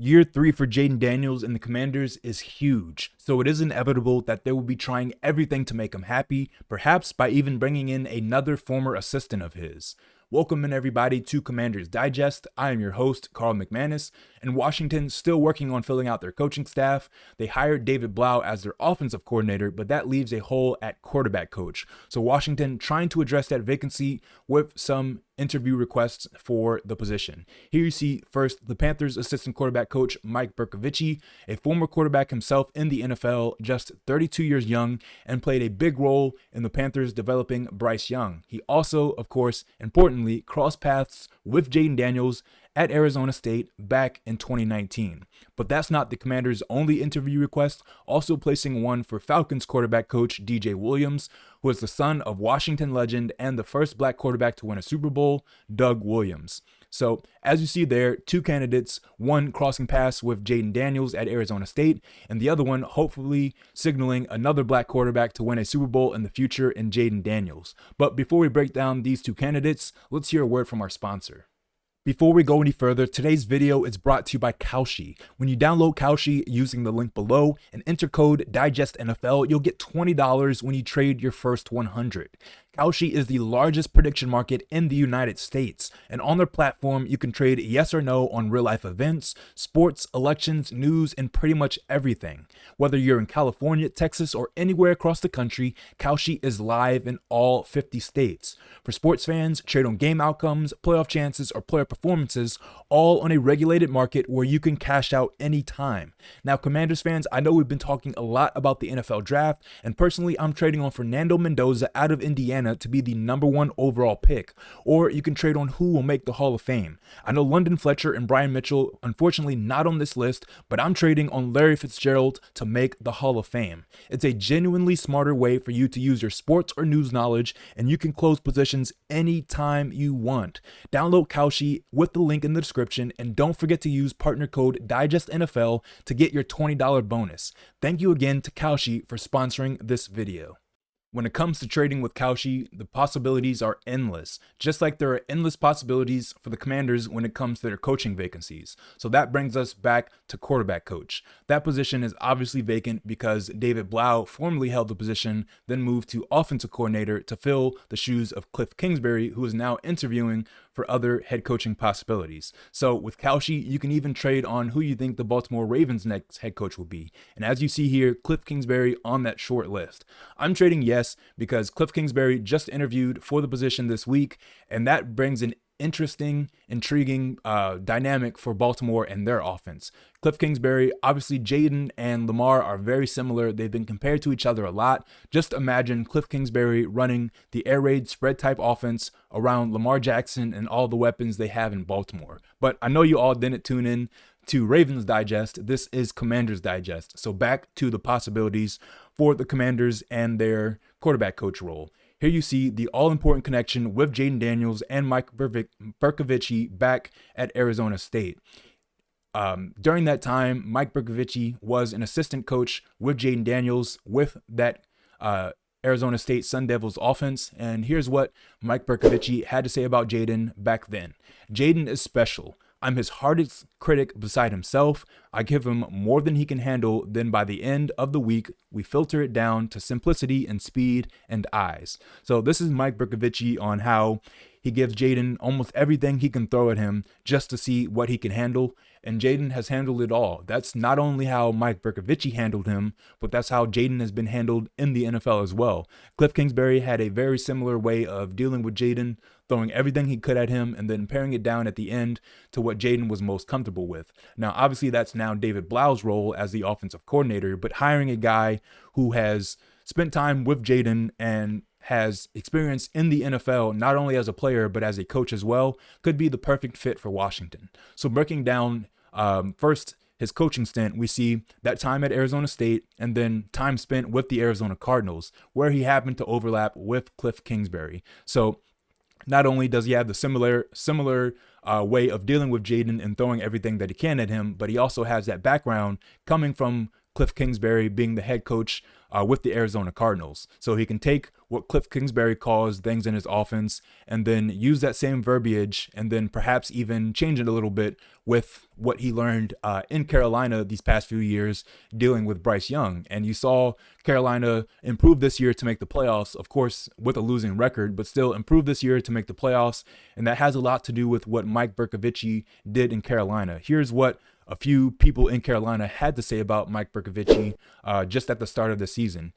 Year 3 for Jayden Daniels and the Commanders is huge, so it is inevitable that they will be trying everything to make him happy, perhaps by even bringing in another former assistant of his. Welcome in everybody to Commanders Digest. I am your host, Carl McManus, and Washington still working on filling out their coaching staff. They hired David Blau as their offensive coordinator, but that leaves a hole at quarterback coach. So Washington trying to address that vacancy with some interview requests for the position. Here you see first the Panthers assistant quarterback coach Mike Bercovici, a former quarterback himself in the NFL, just 32 years young, and played a big role in the Panthers developing Bryce Young. He also, of course, importantly, crossed paths with Jayden Daniels at Arizona State back in 2019. But that's not the Commanders' only interview request, also placing one for Falcons quarterback coach DJ Williams, who is the son of Washington legend and the first black quarterback to win a Super Bowl, Doug Williams. So as you see there, two candidates, one crossing paths with Jayden Daniels at Arizona State, and the other one hopefully signaling another black quarterback to win a Super Bowl in the future in Jayden Daniels. But before we break down these two candidates, let's hear a word from our sponsor. Before we go any further, today's video is brought to you by Kalshi. When you download Kalshi using the link below and enter code DIGESTNFL, you'll get $20 when you trade your first 100. Kalshi is the largest prediction market in the United States, and on their platform, you can trade yes or no on real-life events, sports, elections, news, and pretty much everything. Whether you're in California, Texas, or anywhere across the country, Kalshi is live in all 50 states. For sports fans, trade on game outcomes, playoff chances, or player performances, all on a regulated market where you can cash out anytime. Now, Commanders fans, I know we've been talking a lot about the NFL draft, and personally, I'm trading on Fernando Mendoza out of Indiana to be the #1 overall pick, or you can trade on who will make the Hall of Fame. I know London Fletcher and Brian Mitchell, unfortunately not on this list, but I'm trading on Larry Fitzgerald to make the Hall of Fame. It's a genuinely smarter way for you to use your sports or news knowledge, and you can close positions anytime you want. Download Kalshi with the link in the description, and don't forget to use partner code DIGESTNFL to get your $20 bonus. Thank you again to Kalshi for sponsoring this video. When it comes to trading with Kalshi, the possibilities are endless, just like there are endless possibilities for the Commanders when it comes to their coaching vacancies. So that brings us back to quarterback coach. That position is obviously vacant because David Blau formerly held the position, then moved to offensive coordinator to fill the shoes of Cliff Kingsbury, who is now interviewing for other head coaching possibilities. So with Kalshi, you can even trade on who you think the Baltimore Ravens' next head coach will be. And as you see here, Cliff Kingsbury on that short list. I'm trading yes because Cliff Kingsbury just interviewed for the position this week, and that brings an interesting, intriguing dynamic for Baltimore and their offense. Cliff Kingsbury, obviously Jayden and Lamar are very similar. They've been compared to each other a lot. Just imagine Cliff Kingsbury running the air raid spread type offense around Lamar Jackson and all the weapons they have in Baltimore. But I know you all didn't tune in to Ravens Digest. This is Commanders Digest. So back to the possibilities for the Commanders and their quarterback coach role. Here you see the all-important connection with Jayden Daniels and Mike Bercovici back at Arizona State. During that time, Mike Bercovici was an assistant coach with Jayden Daniels with that Arizona State Sun Devils offense. And here's what Mike Bercovici had to say about Jayden back then. Jayden is special. I'm his hardest critic beside himself. I give him more than he can handle. Then by the end of the week, we filter it down to simplicity and speed and eyes. So this is Mike Bercovici on how he gives Jayden almost everything he can throw at him just to see what he can handle. And Jayden has handled it all. That's not only how Mike Bercovici handled him, but that's how Jayden has been handled in the NFL as well. Cliff Kingsbury had a very similar way of dealing with Jayden, throwing everything he could at him and then paring it down at the end to what Jayden was most comfortable with. Now, obviously, that's now David Blau's role as the offensive coordinator, but hiring a guy who has spent time with Jayden and has experience in the NFL, not only as a player, but as a coach as well, could be the perfect fit for Washington. So breaking down first his coaching stint, we see that time at Arizona State and then time spent with the Arizona Cardinals, where he happened to overlap with Cliff Kingsbury. So not only does he have the similar way of dealing with Jayden and throwing everything that he can at him, but he also has that background coming from Cliff Kingsbury being the head coach with the Arizona Cardinals. So he can take what Cliff Kingsbury calls things in his offense and then use that same verbiage and then perhaps even change it a little bit with what he learned in Carolina these past few years dealing with Bryce Young. And you saw Carolina improve this year to make the playoffs, of course, with a losing record, but still improve this year to make the playoffs. And that has a lot to do with what Mike Bercovici did in Carolina. Here's what a few people in Carolina had to say about Mike Bercovici just at the start of the season.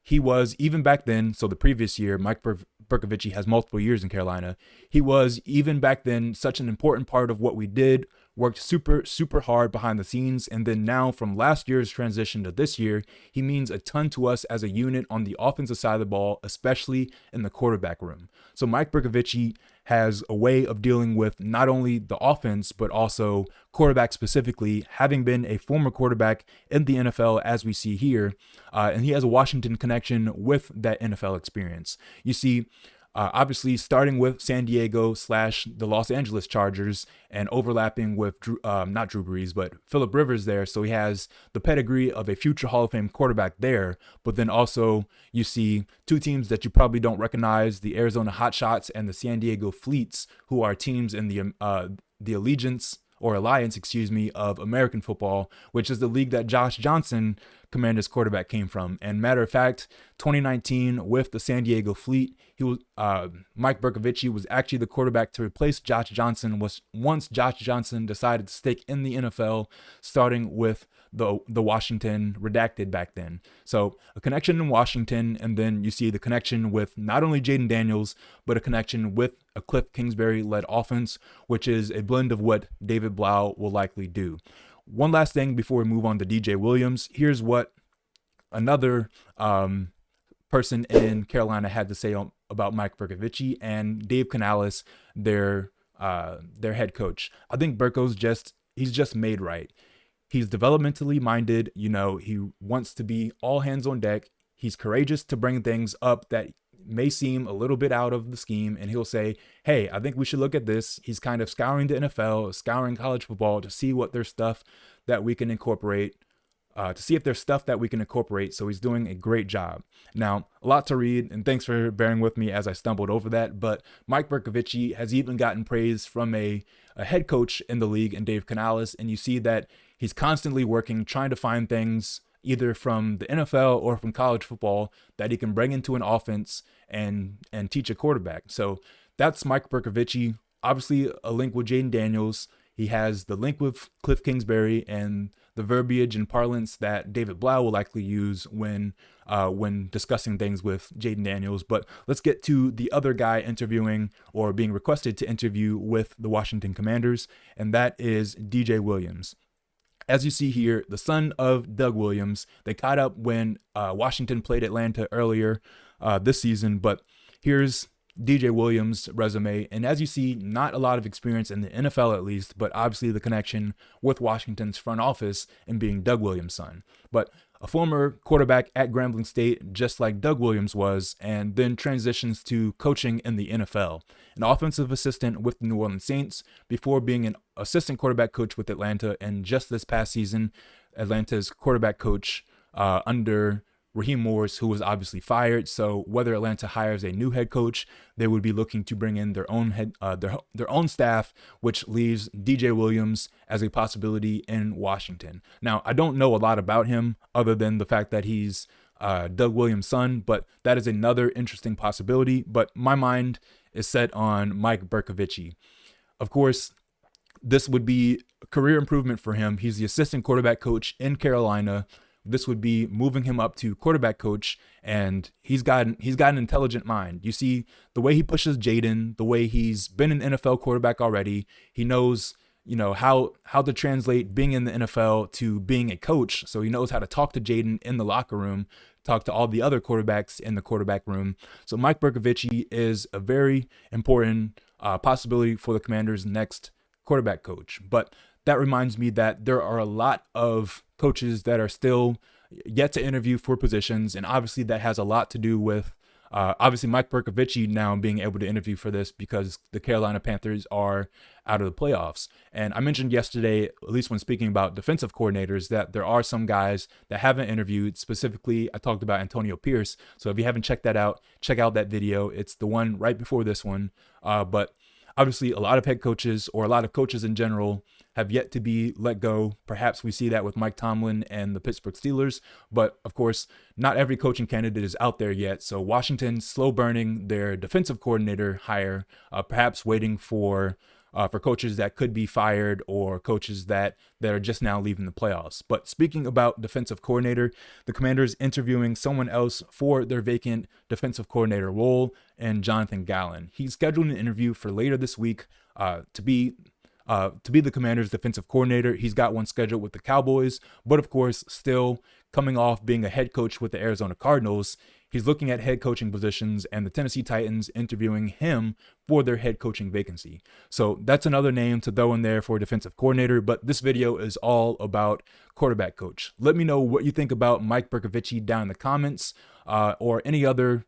He was, even back then, so the previous year, Mike Bercovici has multiple years in Carolina. He was, even back then, such an important part of what we did, worked super hard behind the scenes. And then now from last year's transition to this year, he means a ton to us as a unit on the offensive side of the ball, especially in the quarterback room. So Mike Bercovici has a way of dealing with not only the offense, but also quarterback specifically, having been a former quarterback in the NFL, as we see here. And he has a Washington connection with that NFL experience. You see, obviously starting with San Diego / the Los Angeles Chargers and overlapping with not Drew Brees, but Phillip Rivers there. So he has the pedigree of a future Hall of Fame quarterback there. But then also you see two teams that you probably don't recognize, the Arizona Hotshots and the San Diego Fleets, who are teams in the alliance of American football, which is the league that Josh Johnson, Commanders quarterback, came from. And matter of fact, 2019 with the San Diego Fleet, Mike Bercovici was actually the quarterback to replace Josh Johnson once Josh Johnson decided to stick in the NFL, starting with the Washington redacted back then. So a connection in Washington, and then you see the connection with not only Jayden Daniels, but a connection with a Cliff Kingsbury-led offense, which is a blend of what David Blau will likely do. One last thing before we move on to DJ Williams. Here's what another person in Carolina had to say about Mike Bercovici and Dave Canales, their head coach. I think he's just made right. He's developmentally minded. He wants to be all hands on deck. He's courageous to bring things up that may seem a little bit out of the scheme, and he'll say, hey, I think we should look at this. He's kind of scouring the NFL, scouring college football to see what there's stuff that we can incorporate, So he's doing a great job. Now, a lot to read, and thanks for bearing with me as I stumbled over that, but Mike Bercovici has even gotten praise from a head coach in the league, and Dave Canales, and you see that he's constantly working, trying to find things either from the NFL or from college football that he can bring into an offense and teach a quarterback. So that's Mike Bercovici. Obviously a link with Jayden Daniels. He has the link with Cliff Kingsbury and the verbiage and parlance that David Blau will likely use when discussing things with Jayden Daniels. But let's get to the other guy interviewing or being requested to interview with the Washington Commanders, and that is DJ Williams. As you see here, the son of Doug Williams. They caught up when Washington played Atlanta earlier this season, but here's DJ Williams' resume. And as you see, not a lot of experience in the NFL at least, but obviously the connection with Washington's front office and being Doug Williams' son. But a former quarterback at Grambling State, just like Doug Williams was, and then transitions to coaching in the NFL. An offensive assistant with the New Orleans Saints before being an assistant quarterback coach with Atlanta, and just this past season, Atlanta's quarterback coach under Raheem Morris, who was obviously fired. So whether Atlanta hires a new head coach, they would be looking to bring in their own staff, which leaves DJ Williams as a possibility in Washington. Now, I don't know a lot about him other than the fact that he's Doug Williams' son, but that is another interesting possibility. But my mind is set on Mike Bercovici. Of course, this would be a career improvement for him. He's the assistant quarterback coach in Carolina. This would be moving him up to quarterback coach, and he's got an intelligent mind. You see the way he pushes Jayden, the way he's been an NFL quarterback already. He knows, how to translate being in the NFL to being a coach. So he knows how to talk to Jayden in the locker room, talk to all the other quarterbacks in the quarterback room. So Mike Bercovici is a very important possibility for the Commanders' next quarterback coach. But that reminds me that there are a lot of coaches that are still yet to interview for positions, and obviously that has a lot to do with Obviously, Mike Berkovich now being able to interview for this because the Carolina Panthers are out of the playoffs. And I mentioned yesterday, at least when speaking about defensive coordinators, that there are some guys that haven't interviewed. Specifically, I talked about Antonio Pierce. So if you haven't checked that out, check out that video. It's the one right before this one. But obviously, a lot of head coaches, or a lot of coaches in general, have yet to be let go. Perhaps we see that with Mike Tomlin and the Pittsburgh Steelers. But of course, not every coaching candidate is out there yet. So Washington slow burning their defensive coordinator hire, perhaps waiting for coaches that could be fired, or coaches that are just now leaving the playoffs. But speaking about defensive coordinator, the Commanders interviewing someone else for their vacant defensive coordinator role, and Jonathan Gallen. He's scheduled an interview for later this week to be the Commanders' defensive coordinator. He's got one scheduled with the Cowboys, but of course, still coming off being a head coach with the Arizona Cardinals, he's looking at head coaching positions, and the Tennessee Titans interviewing him for their head coaching vacancy. So that's another name to throw in there for defensive coordinator, but this video is all about quarterback coach. Let me know what you think about Mike Berkovich down in the comments, or any other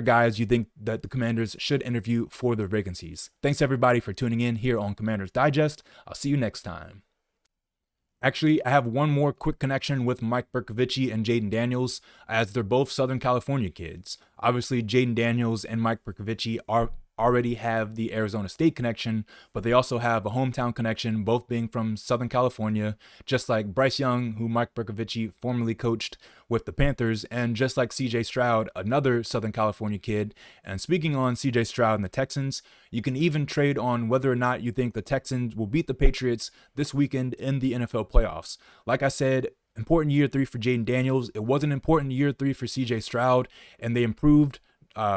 guys you think that the Commanders should interview for their vacancies. Thanks everybody for tuning in here on Commanders Digest. I'll see you next time. Actually, I have one more quick connection with Mike Berkovich and Jayden Daniels, as they're both Southern California kids. Obviously, Jayden Daniels and Mike Berkovich already have the Arizona State connection, but they also have a hometown connection, both being from Southern California, just like Bryce Young, who Mike Berkovich formerly coached with the Panthers, and just like CJ Stroud, another Southern California kid. And speaking on CJ Stroud and the Texans, you can even trade on whether or not you think the Texans will beat the Patriots this weekend in the NFL playoffs. Like I said, important year 3 for Jayden Daniels. It was an important year 3 for CJ Stroud, and they improved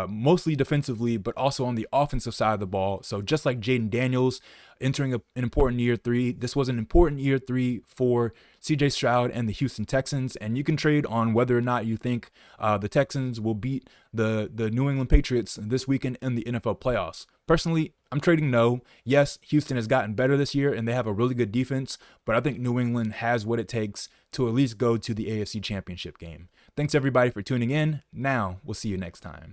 mostly defensively, but also on the offensive side of the ball. So just like Jayden Daniels entering an important year 3, this was an important year 3 for CJ Stroud and the Houston Texans. And you can trade on whether or not you think the Texans will beat the New England Patriots this weekend in the NFL playoffs. Personally, I'm trading no. Yes, Houston has gotten better this year and they have a really good defense, but I think New England has what it takes to at least go to the AFC Championship game. Thanks everybody for tuning in. Now, we'll see you next time.